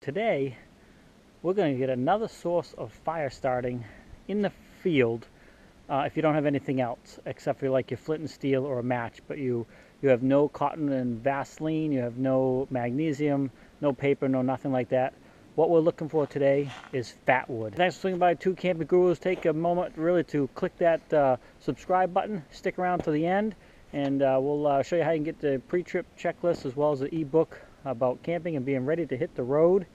today we're going to get another source of fire starting in the field if you don't have anything else except for like your flint and steel or a match, but you have no cotton and Vaseline, you have no magnesium, no paper, no nothing like that. What we're looking for today is fatwood. Thanks for swinging by Two Camping Gurus. Take a moment really to click that subscribe button, stick around to the end, and we'll show you how you can get the pre-trip checklist as well as the ebook about camping and being ready to hit the road,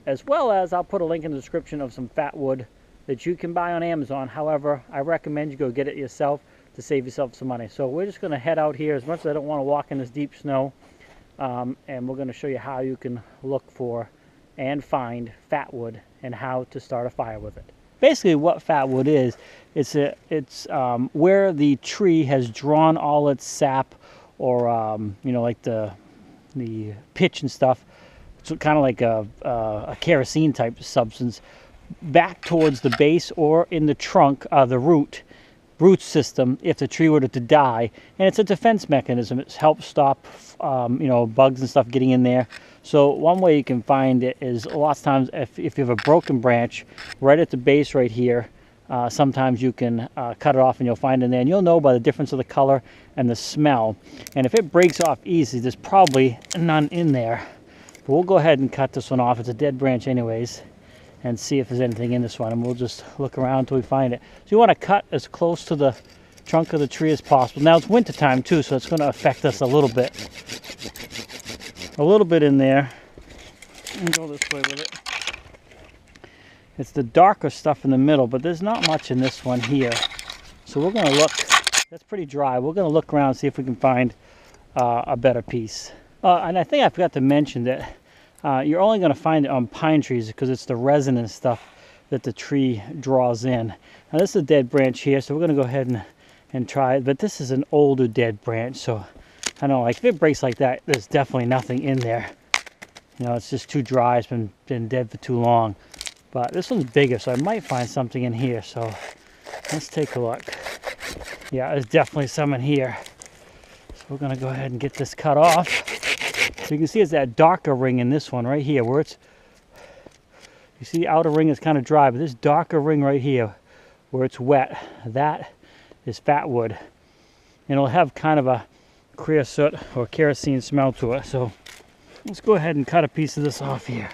as well as I'll put a link in the description of some fatwood that you can buy on Amazon. However, I recommend you go get it yourself to save yourself some money. So we're just going to head out here, as much as I don't want to walk in this deep snow, and we're going to show you how you can look for and find fatwood and how to start a fire with it. Basically what fatwood is, it's where the tree has drawn all its sap, or you know, like the pitch and stuff. It's kind of like a kerosene type substance back towards the base or in the trunk, the root system, if the tree were to die. And it's a defense mechanism. It helps stop you know, bugs and stuff getting in there. So one way you can find it is a lot of times if you have a broken branch right at the base right here, sometimes you can cut it off and you'll find it in there, and you'll know by the difference of the color and the smell. And if it breaks off easy, there's probably none in there. But we'll go ahead and cut this one off. It's a dead branch anyways, and see if there's anything in this one, and we'll just look around until we find it. So you want to cut as close to the trunk of the tree as possible. Now it's winter time too, so it's going to affect us a little bit. A little bit in there. And go this way with it. It's the darker stuff in the middle, but there's not much in this one here. So we're going to look. That's pretty dry. We're going to look around and see if we can find a better piece. And I think I forgot to mention that you're only going to find it on pine trees because it's the resin and stuff that the tree draws in. Now this is a dead branch here, so we're going to go ahead and try it. But this is an older dead branch, so I don't know, like if it breaks like that, there's definitely nothing in there. You know, it's just too dry. It's been dead for too long. But this one's bigger, so I might find something in here. So let's take a look. Yeah, there's definitely some in here. So we're going to go ahead and get this cut off. So you can see it's that darker ring in this one right here, where it's, you see the outer ring is kind of dry, but this darker ring right here where it's wet, that is fatwood. And it'll have kind of a creosote or kerosene smell to it. So let's go ahead and cut a piece of this off here.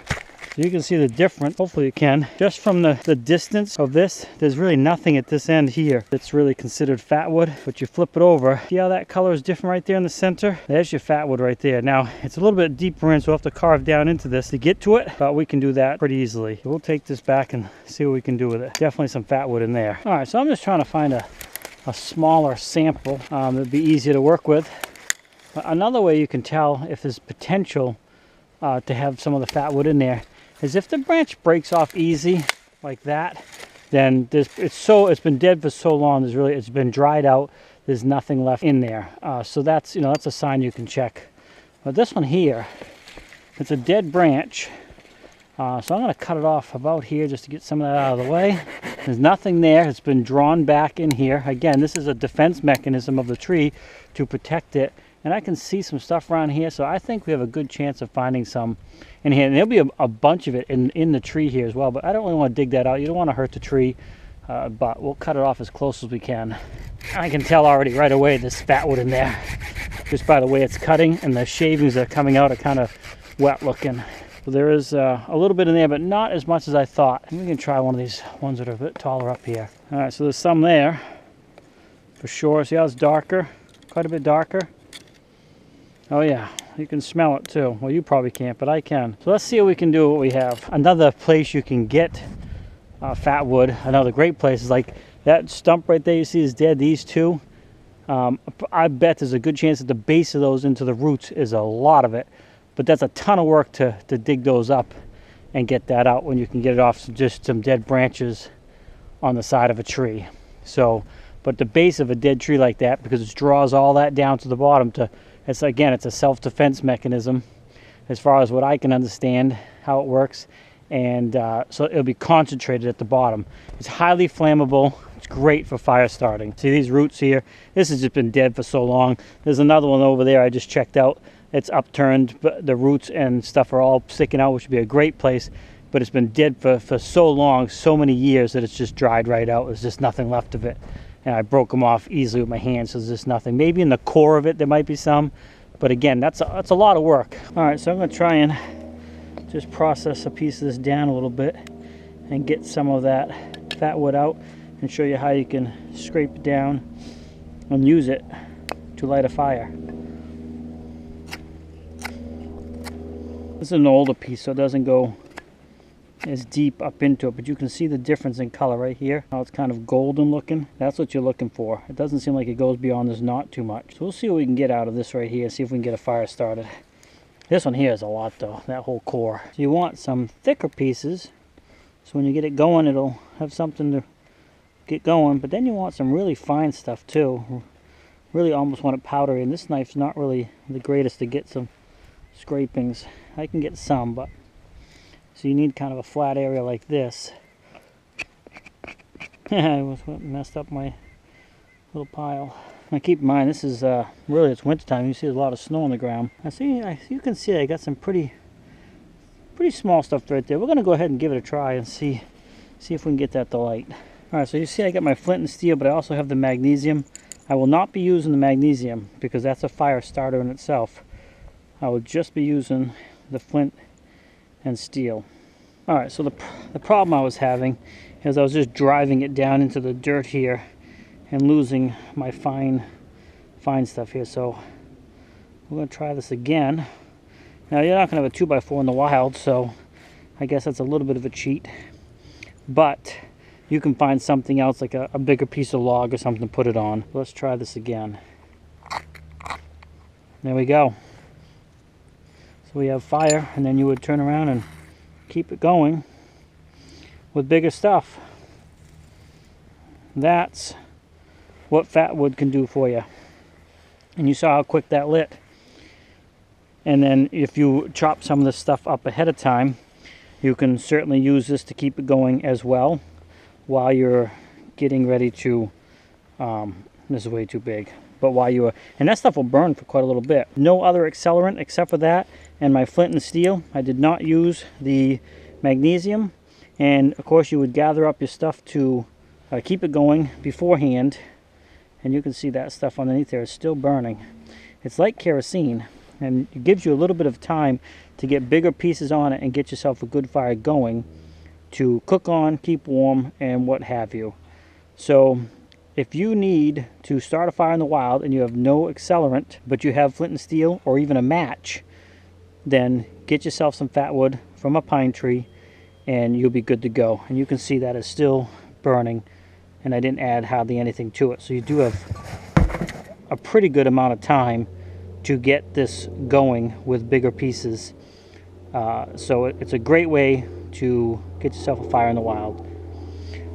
So you can see the difference, hopefully you can, just from the distance of this. There's really nothing at this end here that's really considered fatwood. But you flip it over, see how that color is different right there in the center? There's your fatwood right there. Now it's a little bit deeper in, so we'll have to carve down into this to get to it, but we can do that pretty easily. We'll take this back and see what we can do with it. Definitely some fatwood in there. All right, so I'm just trying to find a smaller sample that'd be easier to work with. Another way you can tell if there's potential to have some of the fatwood in there is if the branch breaks off easy like that, then it's been dead for so long, it's been dried out, there's nothing left in there. So that's, you know, that's a sign you can check. But this one here, it's a dead branch. So I'm going to cut it off about here just to get some of that out of the way. There's nothing there. It's been drawn back in here. Again, this is a defense mechanism of the tree to protect it. And I can see some stuff around here, so I think we have a good chance of finding some in here. And there'll be a bunch of it in the tree here as well, but I don't really want to dig that out. You don't want to hurt the tree, but we'll cut it off as close as we can. I can tell already right away there's fatwood in there, just by the way it's cutting, and the shavings that are coming out are kind of wet looking. So there is a little bit in there, but not as much as I thought. And we can try one of these ones that are a bit taller up here. All right, so there's some there for sure. See how it's darker? Quite a bit darker. Oh yeah, you can smell it too. Well, you probably can't, but I can. So let's see what we can do with what we have. Another place you can get fatwood, another great place, is like that stump right there you see is dead. These two, I bet there's a good chance at the base of those into the roots is a lot of it. But that's a ton of work to dig those up and get that out when you can get it off just some dead branches on the side of a tree. So, but the base of a dead tree like that, because it draws all that down to the bottom it's a self-defense mechanism as far as what I can understand how it works. And so it'll be concentrated at the bottom. It's highly flammable. It's great for fire starting. See these roots here? This has just been dead for so long. There's another one over there I just checked out. it's upturned, but the roots and stuff are all sticking out, which would be a great place. But it's been dead for so long, so many years, that it's just dried right out. There's just nothing left of it. And I broke them off easily with my hands, so there's just nothing. Maybe in the core of it there might be some, but again, that's a lot of work. All right, so I'm going to try and just process a piece of this down a little bit and get some of that fat wood out and show you how you can scrape it down and use it to light a fire. This is an older piece, so it doesn't go as deep up into it, but you can see the difference in color right here. How it's kind of golden looking. That's what you're looking for. It doesn't seem like it goes beyond this knot too much. So we'll see what we can get out of this right here, see if we can get a fire started. This one here is a lot though, that whole core. So you want some thicker pieces, so when you get it going, it'll have something to get going. But then you want some really fine stuff too. Really almost want it powdery, and this knife's not really the greatest to get some scrapings. I can get some, but so you need kind of a flat area like this. I was what messed up my little pile. Now keep in mind, this is really, it's winter time. You see there's a lot of snow on the ground. You can see I got some pretty small stuff right there. We're gonna go ahead and give it a try and see if we can get that to light. All right, so you see I got my flint and steel, but I also have the magnesium. I will not be using the magnesium because that's a fire starter in itself. I will just be using the flint and steel. All right, so the problem I was having is I was just driving it down into the dirt here and losing my fine stuff here. So we're gonna try this again. Now you're not gonna have a 2x4 in the wild, so I guess that's a little bit of a cheat, but you can find something else like a bigger piece of log or something to put it on. Let's try this again. There we go. So we have fire, and then you would turn around and keep it going with bigger stuff. That's what fat wood can do for you. And you saw how quick that lit. And then if you chop some of this stuff up ahead of time, you can certainly use this to keep it going as well while you're getting ready to, this is way too big, but while you are, and that stuff will burn for quite a little bit. No other accelerant except for that and my flint and steel. I did not use the magnesium, and of course you would gather up your stuff to keep it going beforehand, and you can see that stuff underneath there is still burning. It's like kerosene, and it gives you a little bit of time to get bigger pieces on it and get yourself a good fire going to cook on, keep warm, and what have you. So if you need to start a fire in the wild and you have no accelerant, but you have flint and steel or even a match, then get yourself some fat wood from a pine tree and you'll be good to go. And you can see that it's still burning, and I didn't add hardly anything to it. So you do have a pretty good amount of time to get this going with bigger pieces. So it's a great way to get yourself a fire in the wild.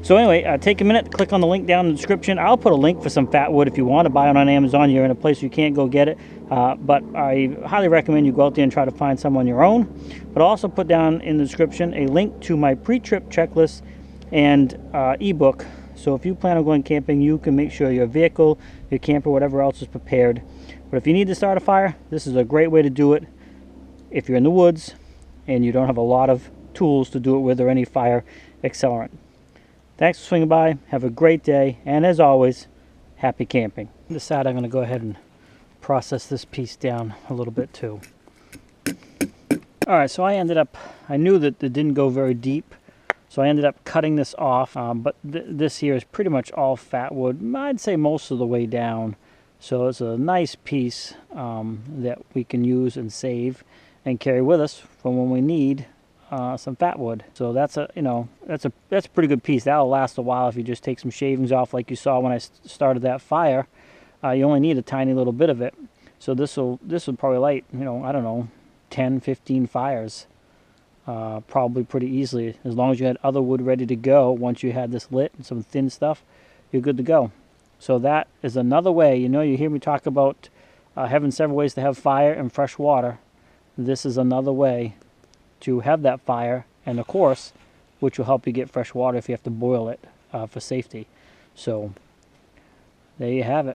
So anyway, take a minute to click on the link down in the description. I'll put a link for some fat wood if you want to buy it on Amazon. You're in a place you can't go get it, but I highly recommend you go out there and try to find some on your own. But I'll also put down in the description a link to my pre-trip checklist and ebook. So if you plan on going camping, you can make sure your vehicle, your camper, whatever else is prepared. But if you need to start a fire, this is a great way to do it if you're in the woods and you don't have a lot of tools to do it with or any fire accelerant. Thanks for swinging by. Have a great day, and as always, happy camping. On this side, I'm going to go ahead and process this piece down a little bit too. Alright, so I knew that it didn't go very deep, so I ended up cutting this off, but this here is pretty much all fat wood. I'd say most of the way down. So it's a nice piece that we can use and save and carry with us for when we need some fat wood. So that's a pretty good piece. That'll last a while if you just take some shavings off, like you saw when I started that fire. You only need a tiny little bit of it. So this will probably light, I don't know, 10, 15 fires probably pretty easily. As long as you had other wood ready to go, once you had this lit and some thin stuff, you're good to go. So that is another way. You hear me talk about having several ways to have fire and fresh water. This is another way to have that fire, and of course, which will help you get fresh water if you have to boil it for safety. So there you have it.